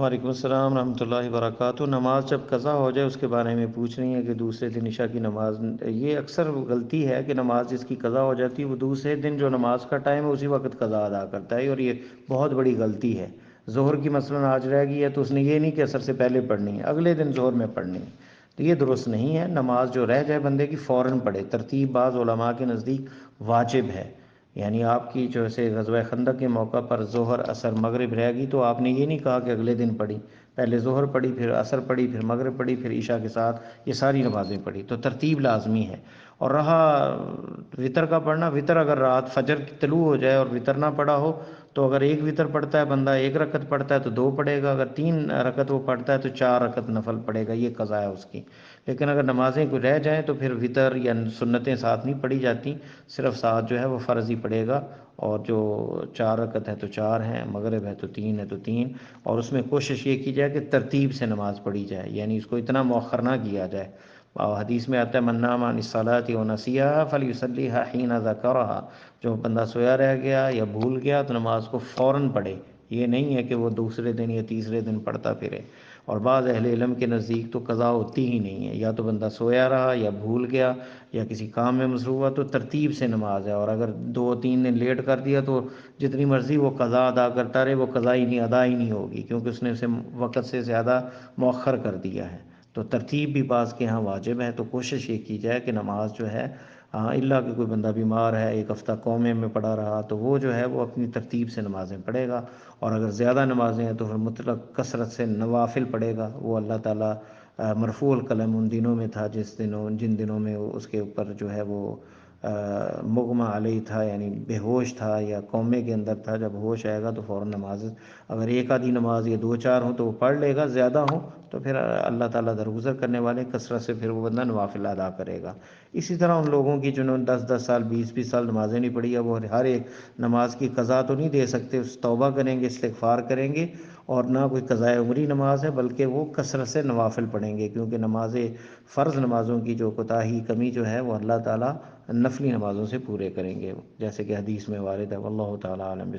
وعلیکم السلام ورحمۃ اللہ وبرکاتہ۔ نماز جب قضا ہو جائے اس کے بارے میں پوچھ رہی ہیں کہ دوسرے دن عشاء کی نماز، یہ اکثر غلطی ہے کہ نماز جس کی قضا ہو جاتی ہے وہ دوسرے دن جو نماز کا ٹائم ہے اسی وقت قضا ادا کرتا ہے، اور یہ بہت بڑی غلطی ہے۔ ظہر کی مثلاً آج رہ گئی ہے تو اس نے یہ نہیں کہ عصر سے پہلے پڑھنی ہے، اگلے دن ظہر میں پڑھنی ہے، تو یہ درست نہیں ہے۔ نماز جو رہ جائے بندے کی فوراً پڑھے۔ ترتیب بعض علماء کے نزدیک واجب ہے، یعنی آپ کی جو سے غزوہ خندق کے موقع پر ظہر عصر مغرب رہ گئی تو آپ نے یہ نہیں کہا کہ اگلے دن پڑھی، پہلے ظہر پڑھی، پھر عصر پڑھی، پھر مغرب پڑھی، پھر عشاء کے ساتھ یہ ساری نمازیں پڑھی، تو ترتیب لازمی ہے۔ اور رہا وطر کا پڑھنا، وطر اگر رات فجر کی طلوع ہو جائے اور وطر نہ پڑھا ہو تو اگر ایک وطر پڑھتا ہے بندہ، ایک رکعت پڑھتا ہے تو دو پڑھے گا، اگر تین رکعت وہ پڑھتا ہے تو چار رکعت نفل پڑھے گا، یہ قضا ہے اس کی۔ لیکن اگر نمازیں کوئی رہ جائیں تو پھر وطر یا سنتیں ساتھ نہیں پڑھی جاتی، صرف ساتھ جو ہے وہ فرض ہی پڑھے گا، اور جو چار رکعت ہے تو چار ہیں، مغرب ہے تو تین ہے تو تین، اور اس میں کوشش یہ کی جائے کہ ترتیب سے نماز پڑھی جائے، یعنی اس کو اتنا مؤخر نہ کیا جائے۔ اور حدیث میں آتا ہے من نام عن الصلاۃ ونسیھا فلیصلیھا حین ذکرھا، جو بندہ سویا رہ گیا یا بھول گیا تو نماز کو فوراً پڑھے، یہ نہیں ہے کہ وہ دوسرے دن یا تیسرے دن پڑھتا پھرے۔ اور بعض اہل علم کے نزدیک تو قضا ہوتی ہی نہیں ہے، یا تو بندہ سویا رہا یا بھول گیا یا کسی کام میں مصروف ہوا تو ترتیب سے نماز ہے، اور اگر دو تین دن لیٹ کر دیا تو جتنی مرضی وہ قضا ادا کرتا رہے، وہ قضا ہی نہیں، ادا ہی نہیں ہوگی، کیونکہ اس نے اسے وقت سے زیادہ مؤخر کر دیا ہے۔ تو ترتیب بھی بعض کے ہاں واجب ہے، تو کوشش یہ کی جائے کہ نماز جو ہے، اللہ کہ کوئی بندہ بیمار ہے، ایک ہفتہ قومے میں پڑا رہا تو وہ جو ہے وہ اپنی ترتیب سے نمازیں پڑھے گا، اور اگر زیادہ نمازیں ہیں تو پھر مطلق کثرت سے نوافل پڑھے گا۔ وہ اللہ تعالیٰ مرفوع القلم ان دنوں میں تھا جن دنوں میں اس کے اوپر جو ہے وہ مغمى علیہ تھا، یعنی بے ہوش تھا یا قومے کے اندر تھا، جب ہوش آئے گا تو فوراً نماز، اگر ایک آدھی نماز یا دو چار ہوں تو وہ پڑھ لے گا، زیادہ ہوں تو پھر اللہ تعالیٰ درگزر کرنے والے کثرت سے پھر وہ بندہ نوافل ادا کرے گا۔ اسی طرح ان لوگوں کی جنہوں نے 10 سال 20 سال نمازیں نہیں پڑھی، اب وہ ہر ایک نماز کی قضا تو نہیں دے سکتے، اس توبہ کریں گے، استغفار کریں گے، اور نہ کوئی قضائے عمری نماز ہے بلکہ وہ کثرت سے نوافل پڑھیں گے، کیونکہ نمازیں فرض نمازوں کی جو کوتاہی کمی جو ہے وہ اللہ تعالیٰ نفلی نمازوں سے پورے کریں گے، جیسے کہ حدیث میں وارد ہے۔ واللہ تعالیٰ عالم۔